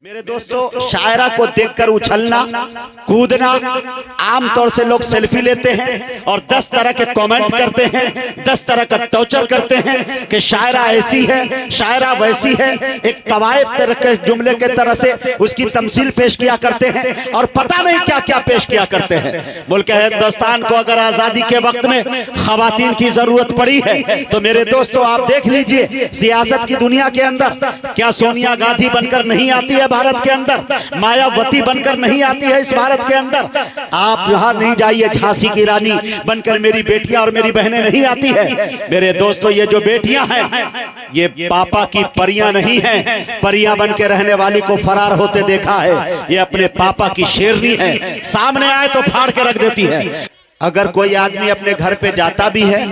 मेरे दोस्तों, शायरा को देखकर उछलना कूदना, आमतौर से लोग सेल्फी लेते हैं और 10 तरह के कमेंट करते हैं, 10 तरह का टॉर्चर करते हैं कि शायरा ऐसी है, शायरा वैसी है। एक तवाइफ तरह के जुमले के तरह से उसकी तमसील पेश किया करते हैं और पता नहीं क्या क्या पेश किया करते हैं। मुल्क हिंदुस्तान को अगर आजादी के वक्त में खवातीन की जरूरत पड़ी है तो मेरे दोस्तों आप देख लीजिए, सियासत की दुनिया के अंदर क्या सोनिया गांधी बनकर नहीं आती है भारत के अंदर, मायावती बनकर नहीं आती है इस भारत के अंदर। आप यहां नहीं जाइए, झांसी की रानी बनकर मेरी बेटियां और मेरी बहनें नहीं आती है। मेरे दोस्तों, ये जो बेटियां हैं ये पापा की परियां नहीं हैं। परियां बन के रहने वाली को फरार होते देखा है, ये अपने पापा की शेरनी है, सामने आए तो फाड़ के रख देती है। अगर कोई आदमी अपने घर पे जाता भी है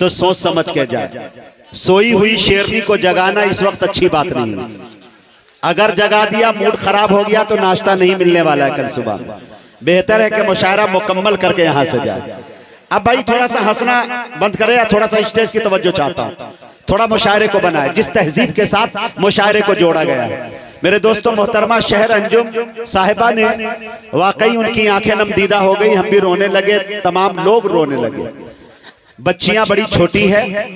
तो सोच समझ के जाए। सोई हुई शेरनी को जगाना इस वक्त अच्छी बात नहीं है। अगर जगा दिया, मूड खराब हो गया तो नाश्ता नहीं मिलने वाला है कल सुबह। बेहतर है कि मुशायरा मुकम्मल करके यहां से जाए। अब भाई थोड़ा सा हंसना बंद करे या थोड़ा सा स्टेज की तवज्जो चाहता हूं, थोड़ा मुशायरे को बनाए जिस तहजीब के साथ मुशायरे को जोड़ा गया है। मेरे दोस्तों, मोहतरमा शहर अंजुम साहिबा ने वाकई उनकी आंखें नमदीदा हो गई, हम भी रोने लगे, तमाम लोग रोने लगे। बच्चियां बड़ी छोटी है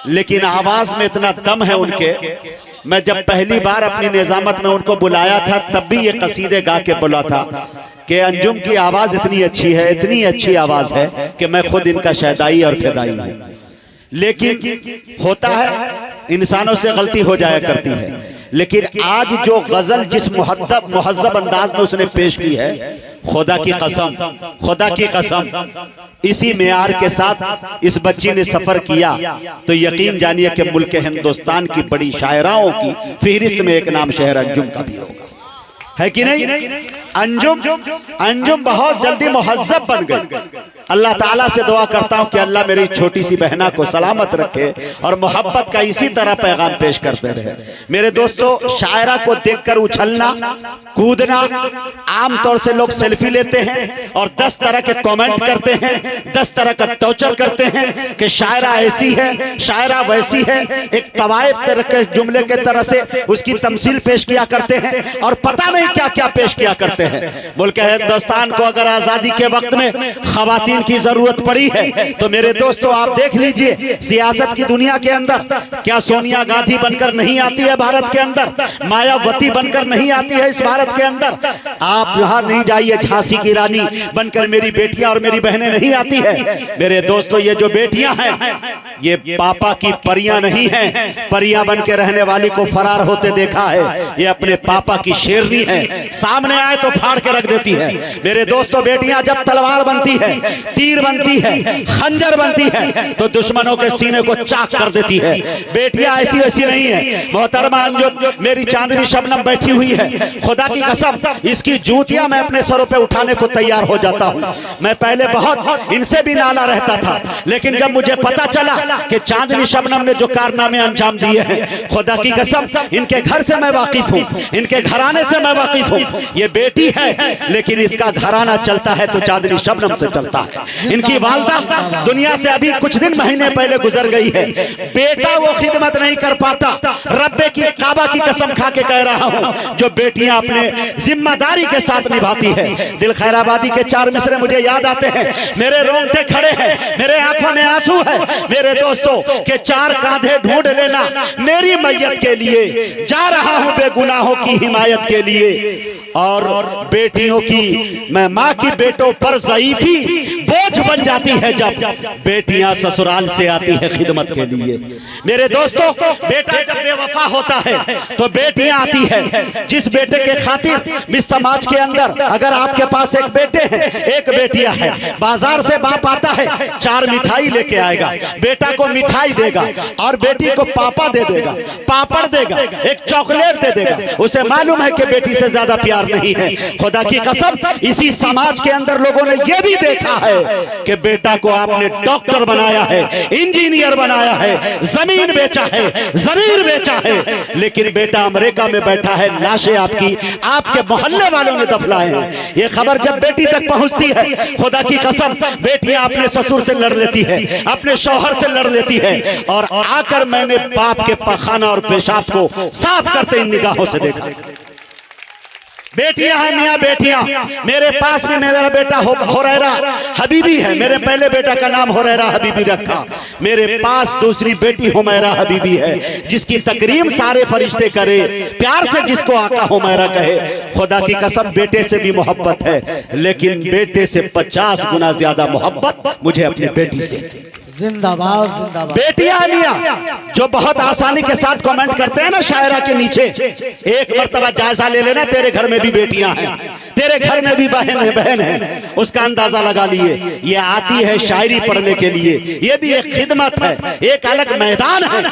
लेकिन आवाज में इतना दम है उनके। मैं जब पहली बार अपनी निजामत में उनको बुलाया था तब भी ये कसीदे गा के बोला था कि अंजुम की आवाज इतनी अच्छी है, इतनी अच्छी आवाज है कि मैं खुद इनका शहदाई और फिदाई हूं। लेकिन होता है, इंसानों से गलती हो जाया करती है। लेकिन आज जो गजल जिस मुहज्जब अंदाज में उसने पेश की है, खुदा की कसम, खुदा की कसम, इसी मेयार के साथ इस बच्ची ने सफर किया तो यकीन जानिए कि मुल्क हिंदुस्तान की बड़ी शायराओं की फहरिस्त में एक नाम शहर अंजुम का भी होगा, है कि नहीं? अंजुम बहुत जल्दी मुहज्जब बन गई। अल्लाह ताला से दुआ करता हूं कि अल्लाह मेरी छोटी सी बहना को सलामत रखे और मोहब्बत का इसी तरह पैगाम पेश करते रहे। मेरे दोस्तों, शायरा को देखकर उछलना कूदना, आमतौर से लोग सेल्फी लेते हैं और 10 तरह के कमेंट करते हैं, 10 तरह का टॉर्चर करते हैं कि शायरा ऐसी है, शायरा वैसी है। एक तवाइफ तरह के जुमले के तरह से उसकी तमसील पेश किया करते हैं और पता नहीं क्या क्या पेश किया करते हैं। मुल्क हिंदुस्तान को अगर आजादी के वक्त में खवातीन की जरूरत पड़ी है तो मेरे दोस्तों आप देख लीजिए, सियासत की दुनिया के अंदर क्या सोनिया गांधी बनकर नहीं आती है भारत के अंदर, मायावती बनकर नहीं आती है इस भारत के अंदर। आप यहां नहीं जाइए, झांसी की रानी बनकर मेरी बेटियां और मेरी बहनें नहीं आती है। मेरे दोस्तों, ये जो बेटियां हैं ये पापा की परियां नहीं हैं। परियां बन के रहने वाली को फरार होते देखा है, ये अपने पापा की शेरनी है, सामने आए तो फाड़ के रख देती है। मेरे दोस्तों, बेटियां जब तलवार बनती है, तीर बनती है, खंजर बनती है तो दुश्मनों के सीने को चाक कर देती है। बेटियां ऐसी वैसी नहीं है। मोहतरमा जो मेरी चांदनी शबनम बैठी हुई है, खुदा की कसम इसकी जूतियां मैं अपने सरों पे उठाने को तैयार हो जाता हूं। मैं पहले बहुत इनसे भी नाला रहता था, लेकिन जब मुझे पता चला कि चांदनी शबनम ने जो कारनामे अंजाम दिए हैं, खुदा की कसम इनके घर से मैं वाकिफ हूं, इनके घराने से मैं वाकिफ हूं। ये बेटी है लेकिन इसका घराना चलता है तो चांदनी शबनम से चलता है। इनकी वालदा दुनिया से अभी कुछ दिन महीने पहले गुजर गई है। बेटा वो खिदमत नहीं कर पाता, रब्बे की काबा की कसम खा के कह रहा हूं, जो बेटियां अपने जिम्मेदारी के साथ निभाती है। दिल खैराबादी के 4 मिसरे मुझे याद आते हैं, मेरे रोंगटे खड़े हैं, मेरे आंखों में आंसू है। मेरे दोस्तों के 4 कांधे ढूंढ लेना मेरी मैयत के लिए, जा रहा हूं बेगुनाहों की हिमायत के लिए। और बेटियों की, मैं माँ की बेटों पर ज़ईफी बोझ बन जाती है जब बेटियां ससुराल से आती है खिदमत के लिए। मेरे दोस्तों, बेटा जब बेवफा होता है तो बेटियां आती है। जिस बेटे के खातिर इस समाज के अंदर अगर आपके पास एक बेटे हैं, एक बेटियां है, बाजार से बाप आता है, 4 मिठाई लेके आएगा, बेटा को मिठाई देगा और बेटी को पापा दे देगा, पापड़ देगा, एक चॉकलेट दे देगा। उसे मालूम है कि बेटी से ज्यादा प्यार नहीं है। खुदा की कसम इसी समाज के अंदर लोगों ने यह भी देखा है कि बेटा को आपने डॉक्टर बनाया है, इंजीनियर बनाया है, जमीन बेचा है, जमीन बेचा है, लेकिन बेटा अमेरिका में बैठा है, लाशें आपके मोहल्ले वालों ने दफनाए हैं। ये खबर जब बेटी तक पहुंचती है, खुदा की कसम बेटियां अपने ससुर से लड़ लेती है, अपने शौहर से लड़ लेती है। और आकर मैंने बाप के पखाना और पेशाब को साफ करते इन निगाहों से देखा। बेटियां हैं मियाँ बेटियां। मेरे पास में मेरा बेटा हुरैरा हबीबी है, मेरे पहले बेटा का नाम हुरैरा हबीबी रखा। मेरे पास दूसरी बेटी हुमैरा हबीबी है, जिसकी तकरीम सारे फरिश्ते करे, प्यार से जिसको आका हुमैरा कहे। खुदा की कसम बेटे से भी मोहब्बत है, लेकिन बेटे से 50 गुना ज्यादा मोहब्बत मुझे अपनी बेटी से। जिंदाबाद जिंदाबाद। बेटियां मियाँ जो बहुत आसानी के साथ कमेंट करते हैं ना शायरा के नीचे, एक मर्तबा जायजा ले लेना, तेरे घर में भी बेटियां हैं, तेरे घर में भी बहन है, उसका अंदाजा लगा लिए। ये आती है शायरी पढ़ने के लिए, ये भी एक खिदमत है, एक अलग मैदान है,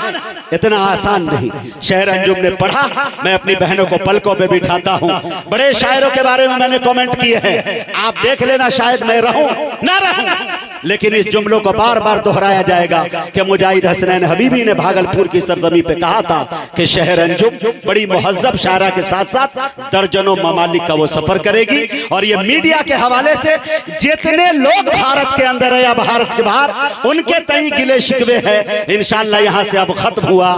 इतना आसान नहीं। शहर अंजुम ने पढ़ा, मैं अपनी बहनों को पलकों पे बिठाता हूँ। बड़े शायरों के बारे में मैंने कमेंट किए हैं, आप देख लेना, शायद मैं रहूं ना रहूं, लेकिन इस जुमलों को बार बार दोहराया जाएगा कि मुजाहिद हसनैन हबीबी ने भागलपुर की सरजमी पे कहा था कि शहर अंजुम बड़ी मुहज्जब शायरा के साथ साथ दर्जनों ममालिक का वो सफर करेगी। और ये मीडिया के हवाले से जितने लोग भारत के अंदर है या भारत के बाहर, उनके तई गिले शिकवे हैं, इंशाअल्लाह यहाँ से अब खत्म हुआ।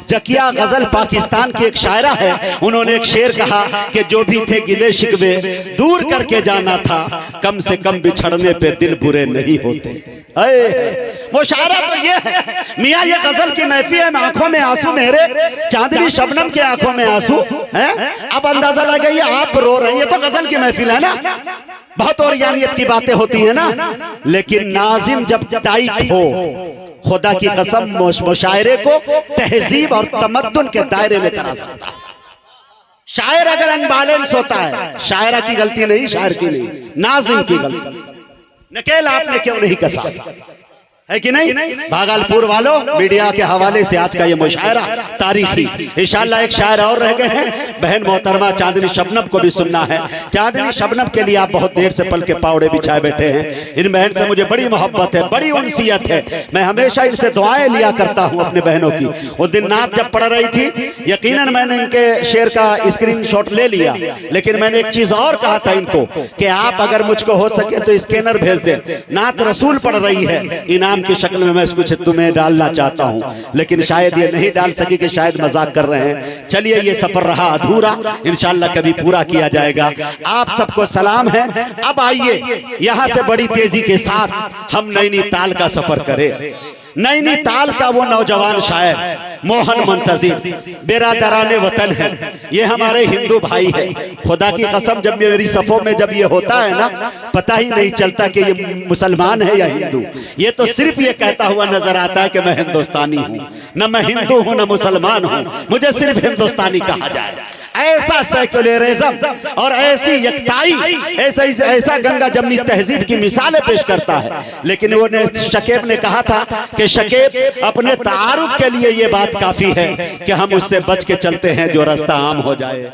जकिया गजल पाकिस्तान की एक शायरा है, उन्होंने एक शेर कहा कि जो भी थे गिले शिकवे दूर करके जाना था, कम से कम बिछड़ने पे दिल बुरे नहीं होते। वो शायरा तो ये है मियाँ, ये गजल की महफिल है, आंखों में आंसू मेरे, चांदनी शबनम के आंखों में आंसू हैं। अब अंदाजा लगाइए, आप रो रहे हैं, ये तो गजल की महफिल है ना, बहुत और यानियत की बातें होती है ना। लेकिन नाजिम जब टाइट हो, खुदा की कसम मुशायरे को तहजीब और तमद्दुन के दायरे में करा सकता है। शायर अगर अनबैलेंस होता है, शायरा की गलती नहीं, शायर की नहीं, नाजिम की गलती। नकेल आपने क्यों नहीं कसा, है कि नहीं? भागलपुर वालों, मीडिया के हवाले से आज का ये मुशायरा तारीखी। इंशाअल्लाह एक शायर और रह गए हैं, बहन मोहतरमा चांदनी शबनम को भी सुनना है। चांदनी शबनम के लिए आप बहुत देर से पल के पावड़े बिछाए बैठे हैं। इन बहन से मुझे बड़ी मोहब्बत है, बड़ी उनसियत है, मैं हमेशा इनसे दुआएं लिया करता हूँ अपने बहनों की। उस दिन नात जब पढ़ रही थी, यकीनन मैंने इनके शेर का स्क्रीन शॉट ले लिया, लेकिन मैंने एक चीज और कहा था इनको कि आप अगर मुझको हो सके तो स्कैनर भेज दें। नात रसूल पढ़ रही है, इनाम की शक्ल में मैं कुछ तुम्हें डालना चाहता हूं, लेकिन शायद ये नहीं डाल सकी कि शायद मजाक कर रहे हैं। चलिए, ये सफर रहा अधूरा, इंशाअल्लाह कभी पूरा किया जाएगा। आप सबको सलाम है। अब आइए यहां से बड़ी तेजी के साथ हम नैनीताल का सफर करें। नैनीताल का वो नौजवान शायर मोहन मुंतजिर बेरादराने वतन है, ये हमारे हिंदू भाई है। खुदा की कसम, जब मेरी सफों में जब ये होता है ना, पता ही नहीं चलता कि ये मुसलमान है या हिंदू। ये तो सिर्फ ये कहता हुआ नजर आता है कि मैं हिंदुस्तानी हूँ, न मैं हिंदू हूँ न मुसलमान हूँ, मुझे सिर्फ हिंदुस्तानी कहा जाए। ऐसा सेक्युलरिज्म और ऐसी यकताई, ऐसा गंगा जमनी तहजीब की मिसालें पेश करता है। लेकिन वो शकीब ने कहा था कि शकीब, अपने तारुफ के लिए ये बात काफी है कि हम उससे बच के चलते हैं जो रास्ता आम हो जाए।